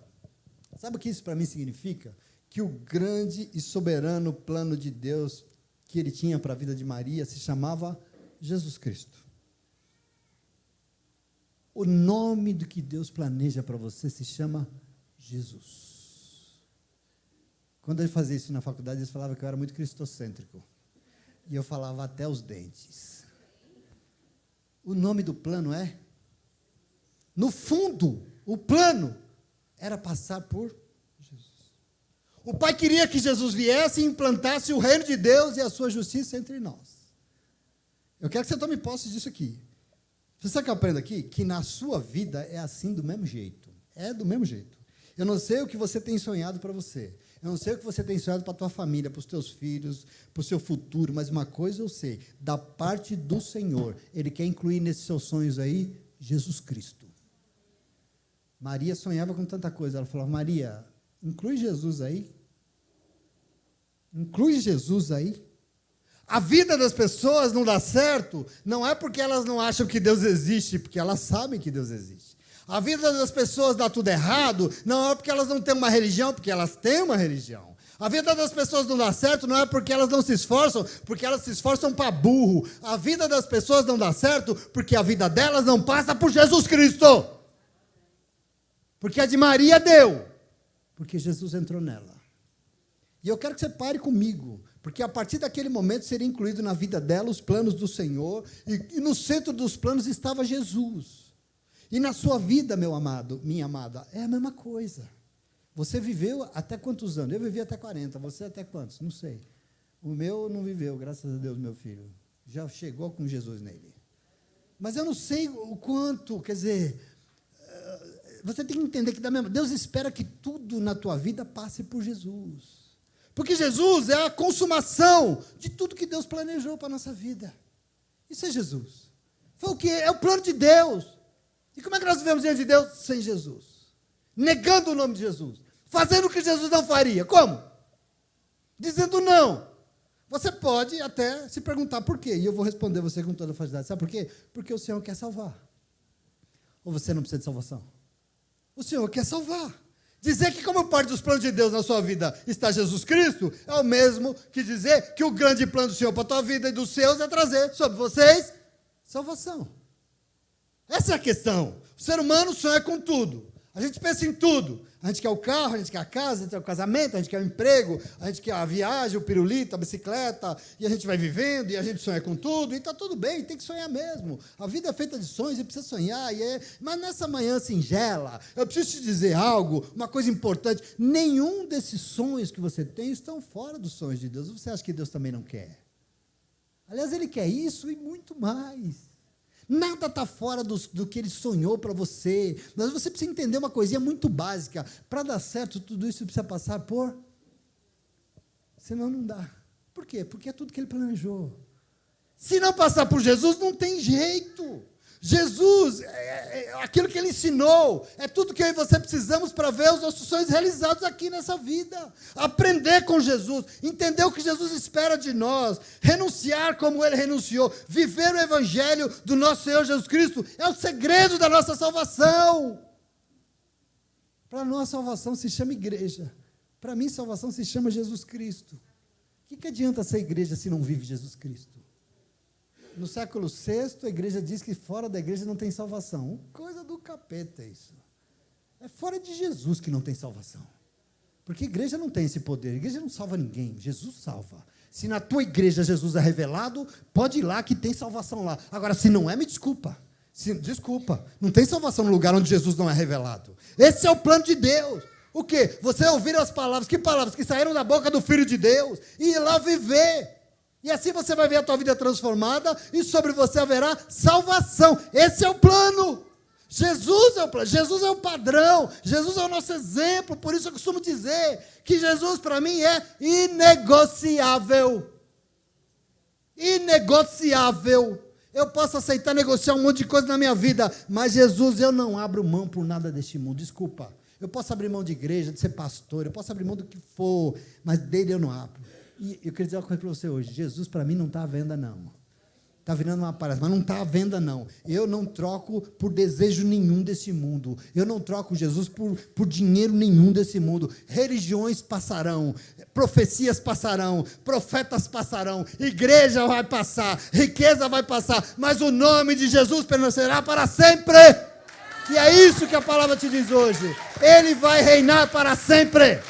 Sabe o que isso para mim significa? Que o grande e soberano plano de Deus que Ele tinha para a vida de Maria se chamava Jesus Cristo. O nome do que Deus planeja para você se chama Jesus. Quando ele fazia isso na faculdade, eles falavam que eu era muito cristocêntrico. E eu falava até os dentes. O nome do plano é? No fundo, o plano era passar por Jesus. O Pai queria que Jesus viesse e implantasse o reino de Deus e a sua justiça entre nós. Eu quero que você tome posse disso aqui. Você sabe o que eu aprendo aqui? Que na sua vida é assim do mesmo jeito. É do mesmo jeito. Eu não sei o que você tem sonhado para você. Eu não sei o que você tem sonhado para a tua família, para os teus filhos, para o seu futuro, mas uma coisa eu sei, da parte do Senhor, Ele quer incluir nesses seus sonhos aí, Jesus Cristo. Maria sonhava com tanta coisa, ela falava, Maria, inclui Jesus aí? Inclui Jesus aí? A vida das pessoas não dá certo, não é porque elas não acham que Deus existe, porque elas sabem que Deus existe. A vida das pessoas dá tudo errado, não é porque elas não têm uma religião, porque elas têm uma religião. A vida das pessoas não dá certo, não é porque elas não se esforçam, porque elas se esforçam para burro. A vida das pessoas não dá certo, porque a vida delas não passa por Jesus Cristo. Porque a de Maria deu, porque Jesus entrou nela. E eu quero que você pare comigo, porque a partir daquele momento seria incluído na vida dela os planos do Senhor, e no centro dos planos estava Jesus. E na sua vida, meu amado, minha amada, é a mesma coisa. Você viveu até quantos anos? Eu vivi até 40, você até quantos? Não sei. O meu não viveu, graças a Deus, meu filho. Já chegou com Jesus nele. Mas eu não sei o quanto, quer dizer, você tem que entender que Deus espera que tudo na tua vida passe por Jesus. Porque Jesus é a consumação de tudo que Deus planejou para a nossa vida. Isso é Jesus. Foi o quê? É o plano de Deus. E como é que nós vivemos diante de Deus? Sem Jesus. Negando o nome de Jesus. Fazendo o que Jesus não faria. Como? Dizendo não. Você pode até se perguntar por quê. E eu vou responder você com toda a facilidade. Sabe por quê? Porque o Senhor quer salvar. Ou você não precisa de salvação? O Senhor quer salvar. Dizer que como parte dos planos de Deus na sua vida está Jesus Cristo, é o mesmo que dizer que o grande plano do Senhor para a tua vida e dos seus é trazer sobre vocês salvação. Essa é a questão. O ser humano sonha com tudo. A gente pensa em tudo. A gente quer o carro, a gente quer a casa, a gente quer o casamento, a gente quer o emprego, a gente quer a viagem, o pirulito, a bicicleta, e a gente vai vivendo, e a gente sonha com tudo, e está tudo bem, tem que sonhar mesmo. A vida é feita de sonhos, e precisa sonhar, mas nessa manhã singela, eu preciso te dizer algo, uma coisa importante, nenhum desses sonhos que você tem estão fora dos sonhos de Deus. Você acha que Deus também não quer? Aliás, Ele quer isso e muito mais. Nada está fora do que Ele sonhou para você. Mas você precisa entender uma coisinha muito básica. Para dar certo, tudo isso precisa passar por... Senão não dá. Por quê? Porque é tudo que Ele planejou. Se não passar por Jesus, não tem jeito. Jesus, aquilo que Ele ensinou, é tudo que eu e você precisamos para ver os nossos sonhos realizados aqui nessa vida. Aprender com Jesus, entender o que Jesus espera de nós, renunciar como Ele renunciou, viver o Evangelho do nosso Senhor Jesus Cristo, é o segredo da nossa salvação. Para nós, salvação se chama igreja. Para mim, salvação se chama Jesus Cristo. O que adianta ser igreja se não vive Jesus Cristo? No século VI, a igreja diz que fora da igreja não tem salvação. Coisa do capeta isso. É fora de Jesus que não tem salvação. Porque a igreja não tem esse poder. A igreja não salva ninguém. Jesus salva. Se na tua igreja Jesus é revelado, pode ir lá que tem salvação lá. Agora, se não é, me desculpa. Desculpa. Não tem salvação no lugar onde Jesus não é revelado. Esse é o plano de Deus. O quê? Você ouvir as palavras. Que palavras? Que saíram da boca do Filho de Deus. E ir lá viver. E assim você vai ver a tua vida transformada e sobre você haverá salvação. Esse é o plano. Jesus é o plano. Jesus é o padrão. Jesus é o nosso exemplo. Por isso eu costumo dizer que Jesus para mim é inegociável. Inegociável. Eu posso aceitar negociar um monte de coisa na minha vida, mas Jesus, eu não abro mão por nada deste mundo. Desculpa. Eu posso abrir mão de igreja, de ser pastor, eu posso abrir mão do que for, mas dele eu não abro. E eu queria dizer uma coisa para você hoje. Jesus, para mim, não está à venda, não. Está virando uma palestra, mas não está à venda, não. Eu não troco por desejo nenhum desse mundo. Eu não troco Jesus por dinheiro nenhum desse mundo. Religiões passarão, profecias passarão, profetas passarão, igreja vai passar, riqueza vai passar, mas o nome de Jesus permanecerá para sempre. E é isso que a palavra te diz hoje. Ele vai reinar para sempre.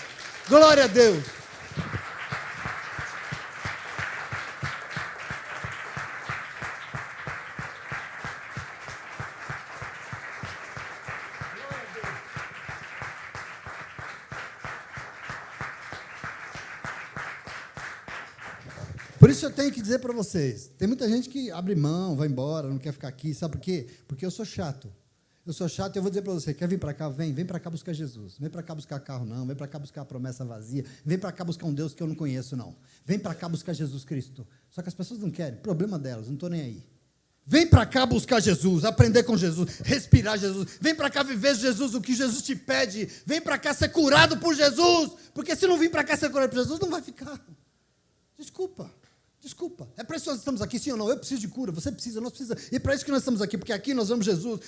Glória a Deus. Por isso eu tenho que dizer para vocês, tem muita gente que abre mão, vai embora, não quer ficar aqui, sabe por quê? Porque eu sou chato. Eu sou chato, eu vou dizer para você, quer vir para cá? Vem para cá buscar Jesus. Vem para cá buscar carro, não. Vem para cá buscar a promessa vazia. Vem para cá buscar um Deus que eu não conheço, não. Vem para cá buscar Jesus Cristo. Só que as pessoas não querem, problema delas, não estou nem aí. Vem para cá buscar Jesus, aprender com Jesus, respirar Jesus. Vem para cá viver Jesus, o que Jesus te pede. Vem para cá ser curado por Jesus. Porque se não vir para cá ser curado por Jesus, não vai ficar. Desculpa. É para isso que nós estamos aqui, sim ou não? Eu preciso de cura, você precisa, nós precisamos. E para isso que nós estamos aqui, porque aqui nós vamos Jesus.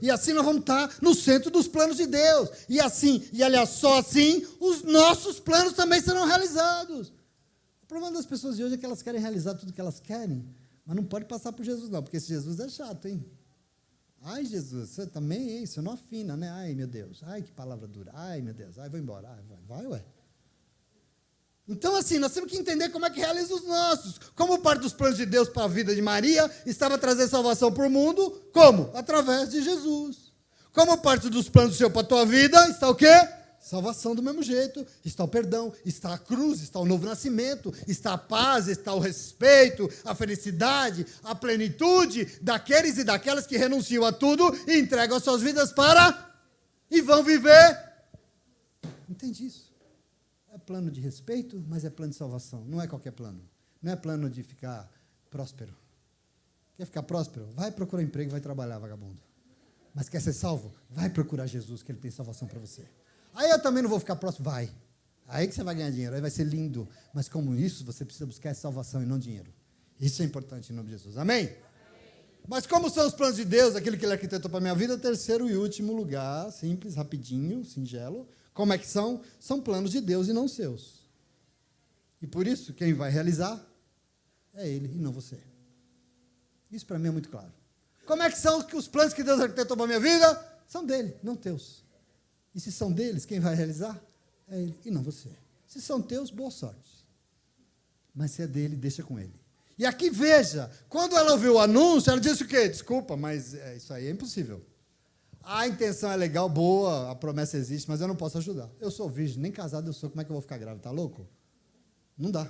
E assim nós vamos estar no centro dos planos de Deus. E assim, e aliás, só assim, os nossos planos também serão realizados. O problema das pessoas de hoje é que elas querem realizar tudo que elas querem, mas não pode passar por Jesus não, porque esse Jesus é chato, hein? Ai, Jesus, você também, hein? Você não afina, né? Ai, meu Deus, ai, que palavra dura. Ai, meu Deus, ai, vou embora. Ai, vai, ué. Então, assim, nós temos que entender como é que realiza os nossos. Como parte dos planos de Deus para a vida de Maria, estava trazer salvação para o mundo, como? Através de Jesus. Como parte dos planos do Senhor para a tua vida, está o quê? Salvação do mesmo jeito. Está o perdão, está a cruz, está o novo nascimento, está a paz, está o respeito, a felicidade, a plenitude daqueles e daquelas que renunciam a tudo e entregam as suas vidas para e vão viver. Entende isso? É plano de respeito, mas é plano de salvação. Não é qualquer plano. Não é plano de ficar próspero. Quer ficar próspero? Vai procurar emprego, vai trabalhar, vagabundo. Mas quer ser salvo? Vai procurar Jesus, que Ele tem salvação para você. Aí eu também não vou ficar próspero? Vai. Aí que você vai ganhar dinheiro, aí vai ser lindo. Mas como isso, você precisa buscar salvação e não dinheiro. Isso é importante em nome de Jesus. Amém? Mas como são os planos de Deus, aquilo que Ele arquitetou para a minha vida, terceiro e último lugar, simples, rapidinho, singelo. Como é que são? São planos de Deus e não seus. E por isso, quem vai realizar é Ele e não você. Isso para mim é muito claro. Como é que são os planos que Deus arquitetou para a minha vida? São dele, não teus. E se são deles, quem vai realizar é Ele e não você. Se são teus, boa sorte. Mas se é dele, deixa com Ele. E aqui veja, quando ela ouviu o anúncio, ela disse o quê? Desculpa, mas isso aí é impossível. A intenção é legal, boa, a promessa existe, mas eu não posso ajudar. Eu sou virgem, nem casado eu sou, como é que eu vou ficar grávida? Tá louco? Não dá.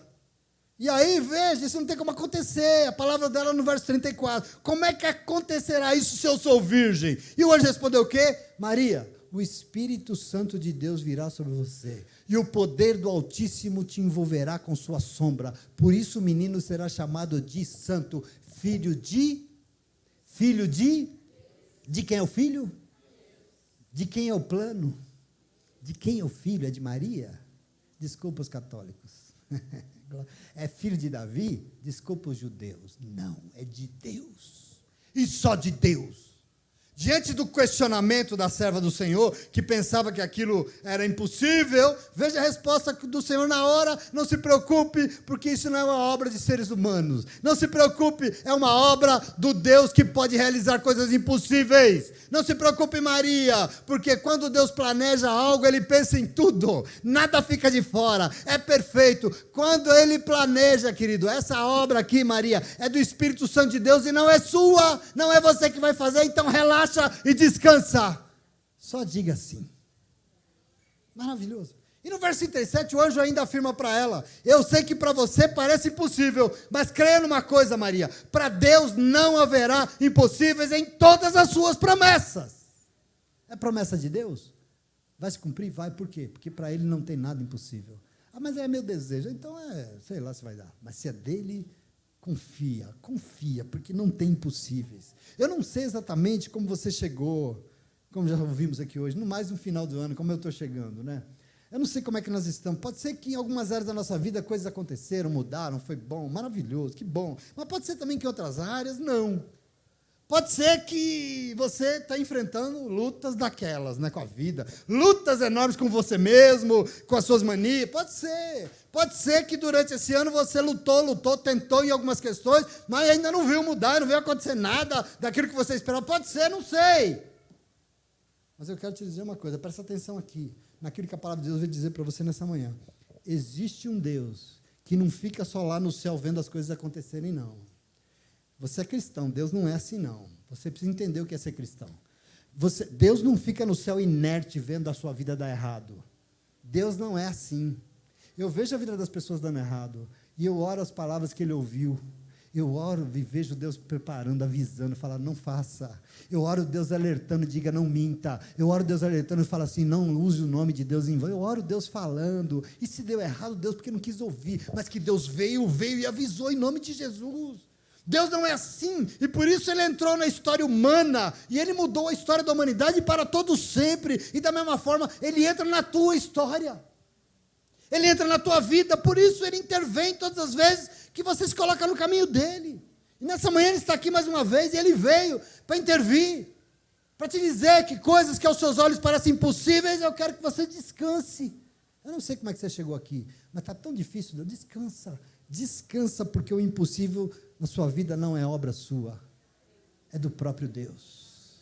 E aí, veja, isso não tem como acontecer. A palavra dela no verso 34. Como é que acontecerá isso se eu sou virgem? E o anjo respondeu o quê? Maria, o Espírito Santo de Deus virá sobre você, e o poder do Altíssimo te envolverá com sua sombra. Por isso o menino será chamado de santo, filho de quem é o filho? De quem é o plano? De quem é o filho? É de Maria? Desculpa os católicos. É filho de Davi? Desculpa os judeus. Não, é de Deus. E só de Deus. Diante do questionamento da serva do Senhor, que pensava que aquilo era impossível, veja a resposta do Senhor na hora: não se preocupe, porque isso não é uma obra de seres humanos. Não se preocupe, é uma obra do Deus que pode realizar coisas impossíveis. Não se preocupe, Maria, porque quando Deus planeja algo, Ele pensa em tudo, nada fica de fora, é perfeito. Quando Ele planeja, querido, essa obra aqui, Maria, é do Espírito Santo de Deus e não é sua, não é você que vai fazer, então relaxa e descansa. Só diga sim. Maravilhoso. E no verso 37, o anjo ainda afirma para ela: eu sei que para você parece impossível, mas creia numa coisa, Maria, para Deus não haverá impossíveis em todas as suas promessas. É promessa de Deus? Vai se cumprir? Vai. Por quê? Porque para Ele não tem nada impossível. Ah, mas é meu desejo. Então sei lá se vai dar. Mas se é dele, confia, porque não tem impossíveis. Eu não sei exatamente como você chegou, como já ouvimos aqui hoje, no mais no final do ano, como eu estou chegando, né? Eu não sei como é que nós estamos. Pode ser que em algumas áreas da nossa vida coisas aconteceram, mudaram, foi bom, maravilhoso, que bom. Mas pode ser também que em outras áreas, não. Pode ser que você está enfrentando lutas daquelas, né, com a vida. Lutas enormes com você mesmo, com as suas manias. Pode ser. Pode ser que durante esse ano você lutou, tentou em algumas questões, mas ainda não viu mudar, não viu acontecer nada daquilo que você esperava. Pode ser, não sei. Mas eu quero te dizer uma coisa, presta atenção aqui, naquilo que a palavra de Deus vai dizer para você nessa manhã. Existe um Deus que não fica só lá no céu vendo as coisas acontecerem, não. Você é cristão, Deus não é assim, não. Você precisa entender o que é ser cristão. Deus não fica no céu inerte vendo a sua vida dar errado. Deus não é assim. Eu vejo a vida das pessoas dando errado, e eu oro as palavras que Ele ouviu. Eu oro e vejo Deus preparando, avisando, falando, não faça. Eu oro Deus alertando, diga, não minta. Eu oro Deus alertando e fala assim, não use o nome de Deus em vão. Eu oro Deus falando. E se deu errado, Deus porque não quis ouvir. Mas que Deus veio e avisou em nome de Jesus. Deus não é assim. E por isso Ele entrou na história humana. E Ele mudou a história da humanidade para todo sempre. E da mesma forma, Ele entra na tua história. Ele entra na tua vida. Por isso Ele intervém todas as vezes que você se coloca no caminho dEle. E nessa manhã Ele está aqui mais uma vez, e Ele veio para intervir, para te dizer que coisas que aos seus olhos parecem impossíveis, eu quero que você descanse. Eu não sei como é que você chegou aqui, mas está tão difícil, Deus, descansa. Descansa, porque o impossível na sua vida não é obra sua, é do próprio Deus.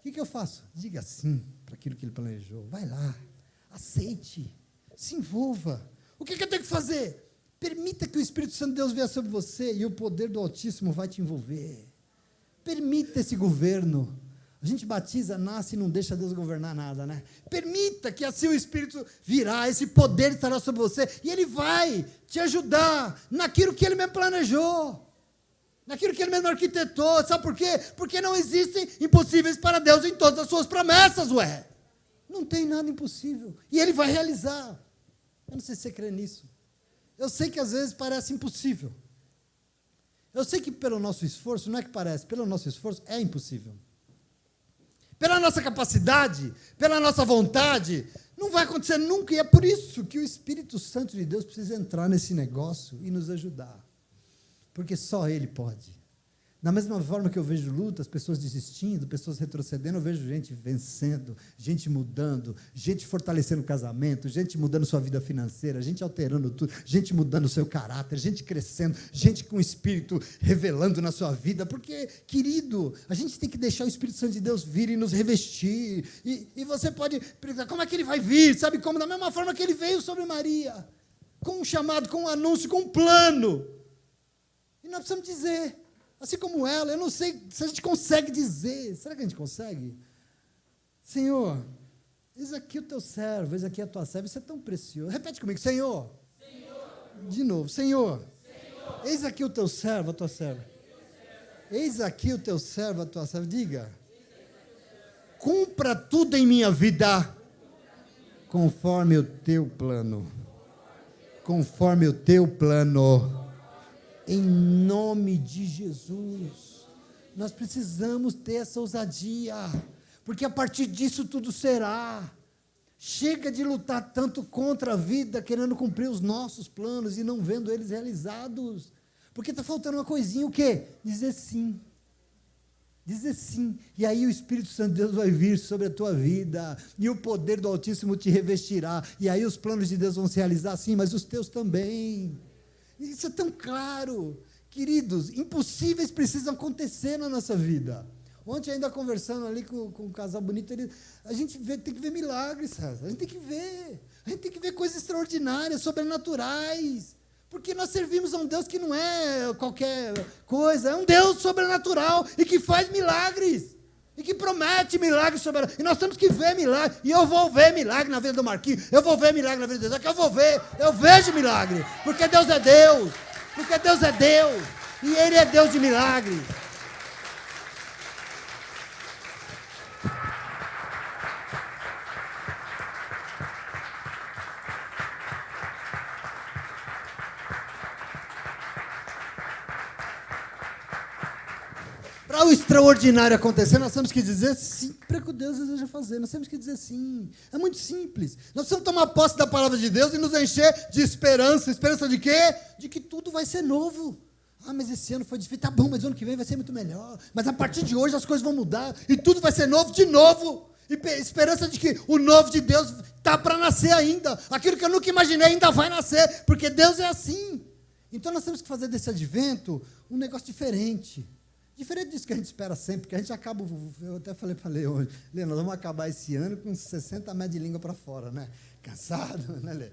O que eu faço? Diga sim para aquilo que Ele planejou. Vai lá, aceite, se envolva. O que eu tenho que fazer? Permita que o Espírito Santo de Deus venha sobre você e o poder do Altíssimo vai te envolver. Permita esse governo. A gente batiza, nasce e não deixa Deus governar nada, né? Permita que assim o Espírito virá, esse poder estará sobre você e Ele vai te ajudar naquilo que Ele mesmo planejou, naquilo que Ele mesmo arquitetou. Sabe por quê? Porque não existem impossíveis para Deus em todas as suas promessas, ué. Não tem nada impossível. E Ele vai realizar. Eu não sei se você crê nisso. Eu sei que às vezes parece impossível. Eu sei que pelo nosso esforço, não é que parece, pelo nosso esforço é impossível. Pela nossa capacidade, pela nossa vontade, não vai acontecer nunca. E é por isso que o Espírito Santo de Deus precisa entrar nesse negócio e nos ajudar. Porque só Ele pode. Da mesma forma que eu vejo lutas, pessoas desistindo, pessoas retrocedendo, eu vejo gente vencendo, gente mudando, gente fortalecendo o casamento, gente mudando sua vida financeira, gente alterando tudo, gente mudando o seu caráter, gente crescendo, gente com o Espírito revelando na sua vida, porque, querido, a gente tem que deixar o Espírito Santo de Deus vir e nos revestir, e você pode perguntar, como é que ele vai vir? Sabe como? Da mesma forma que ele veio sobre Maria, com um chamado, com um anúncio, com um plano, e nós precisamos dizer, assim como ela, eu não sei se a gente consegue dizer. Será que a gente consegue? Senhor, eis aqui o teu servo, eis aqui a tua serva, isso é tão precioso. Repete comigo, Senhor. Senhor. De novo, Senhor. Senhor. Eis aqui o teu servo, a tua serva. Eis aqui o teu servo, a tua serva. Diga. Cumpra tudo em minha vida, conforme o teu plano. Conforme o teu plano. Em nome de Jesus, nós precisamos ter essa ousadia, porque a partir disso tudo será. Chega de lutar tanto contra a vida, querendo cumprir os nossos planos e não vendo eles realizados, porque está faltando uma coisinha, o quê? Dizer sim. Dizer sim, e aí o Espírito Santo de Deus vai vir sobre a tua vida, e o poder do Altíssimo te revestirá, e aí os planos de Deus vão se realizar, sim, mas os teus também. Isso é tão claro, queridos, impossíveis precisam acontecer na nossa vida. Ontem ainda conversando ali com um casal bonito, a gente tem que ver milagres, a gente tem que ver coisas extraordinárias, sobrenaturais, porque nós servimos a um Deus que não é qualquer coisa, é um Deus sobrenatural e que faz milagres. E que promete milagres sobre ela. E nós temos que ver milagre. E eu vou ver milagre na vida do Marquinhos. Eu vou ver milagre na vida do Isaac. Eu vou ver. Eu vejo milagre. Porque Deus é Deus. Porque Deus é Deus. E Ele é Deus de milagre. Para o extraordinário acontecer, nós temos que dizer sim para o que Deus deseja fazer. Nós temos que dizer sim. É muito simples. Nós precisamos tomar posse da palavra de Deus e nos encher de esperança. Esperança de quê? De que tudo vai ser novo. Ah, mas esse ano foi difícil. Tá bom, mas o ano que vem vai ser muito melhor. Mas a partir de hoje as coisas vão mudar e tudo vai ser novo de novo. E esperança de que o novo de Deus está para nascer ainda. Aquilo que eu nunca imaginei ainda vai nascer, porque Deus é assim. Então nós temos que fazer desse advento um negócio diferente. Diferente disso que a gente espera sempre, porque a gente acaba, eu até falei para Lê hoje, Lê, nós vamos acabar esse ano com 60 metros de língua para fora, né? cansado, né, Lê?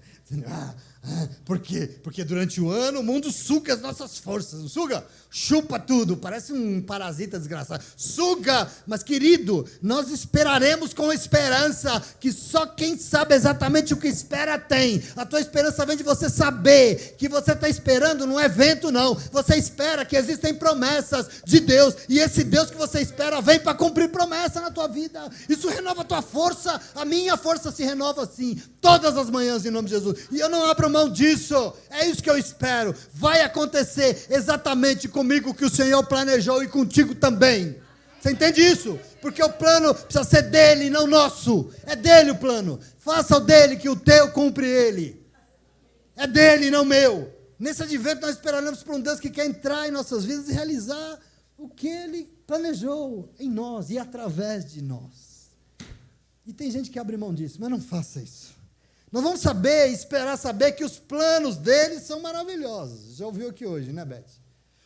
Por quê? Porque durante o ano o mundo suga as nossas forças, não suga? Chupa tudo, parece um parasita desgraçado. Suga, mas querido, nós esperaremos com esperança, que só quem sabe exatamente o que espera tem. A tua esperança vem de você saber que você está esperando não é vento não, você espera que existem promessas de Deus, e esse Deus que você espera vem para cumprir promessa na tua vida. Isso renova a tua força, a minha força se renova assim, todas as manhãs em nome de Jesus, e eu não abro mão disso, é isso que eu espero. Vai acontecer exatamente comigo o que o Senhor planejou e contigo também. Você entende isso? Porque o plano precisa ser dele, não nosso. É dele o plano. Faça o dele, que o teu cumpre ele. É dele, não meu. Nesse advento nós esperaremos por um Deus que quer entrar em nossas vidas e realizar o que ele planejou em nós e através de nós. E tem gente que abre mão disso, mas não faça isso. Nós vamos esperar saber que os planos dele são maravilhosos. Já ouviu aqui hoje, né, Beth?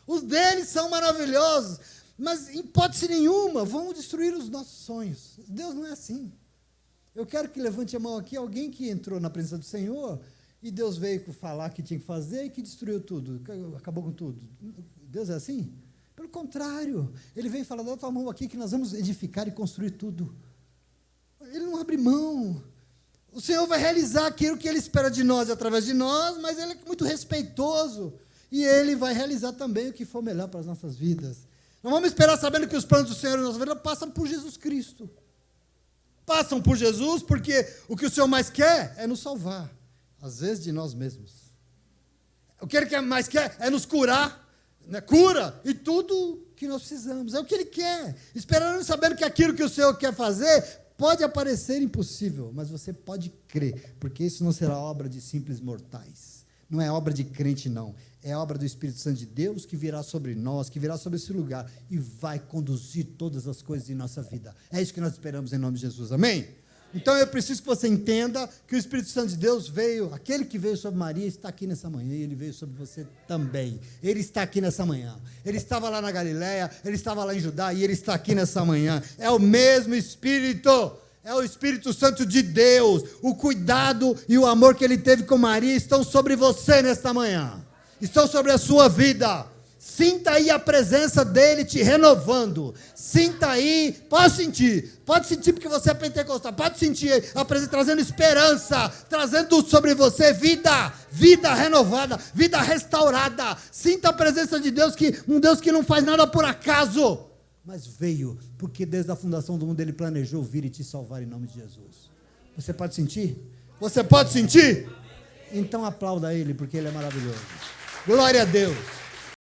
Os deles são maravilhosos, mas em hipótese nenhuma vão destruir os nossos sonhos. Deus não é assim. Eu quero que levante a mão aqui alguém que entrou na presença do Senhor e Deus veio falar que tinha que fazer e que destruiu tudo, acabou com tudo. Deus é assim? Pelo contrário, ele veio falar, dá a tua mão aqui que nós vamos edificar e construir tudo. Ele não abre mão. O Senhor vai realizar aquilo que Ele espera de nós, através de nós, mas Ele é muito respeitoso. E Ele vai realizar também o que for melhor para as nossas vidas. Não vamos esperar sabendo que os planos do Senhor na nossa vida passam por Jesus Cristo. Passam por Jesus porque o que o Senhor mais quer é nos salvar. Às vezes de nós mesmos. O que Ele mais quer é nos curar. Né? Cura e tudo que nós precisamos. É o que Ele quer. Esperando sabendo que aquilo que o Senhor quer fazer pode aparecer impossível, mas você pode crer, porque isso não será obra de simples mortais. Não é obra de crente, não. É obra do Espírito Santo de Deus que virá sobre nós, que virá sobre esse lugar e vai conduzir todas as coisas em nossa vida. É isso que nós esperamos em nome de Jesus. Amém? Então eu preciso que você entenda que o Espírito Santo de Deus veio, aquele que veio sobre Maria está aqui nessa manhã e ele veio sobre você também. Ele está aqui nessa manhã. Ele estava lá na Galileia, ele estava lá em Judá e ele está aqui nessa manhã. É o mesmo Espírito, é o Espírito Santo de Deus. O cuidado e o amor que ele teve com Maria estão sobre você nesta manhã. Estão sobre a sua vida. Sinta aí a presença dele te renovando. Sinta aí, pode sentir porque você é pentecostal, pode sentir a presença trazendo esperança, trazendo sobre você vida renovada, vida restaurada. Sinta a presença de Deus, um Deus que não faz nada por acaso, mas veio, porque desde a fundação do mundo ele planejou vir e te salvar em nome de Jesus. Você pode sentir? Você pode sentir? Então aplauda ele, porque ele é maravilhoso. Glória a Deus.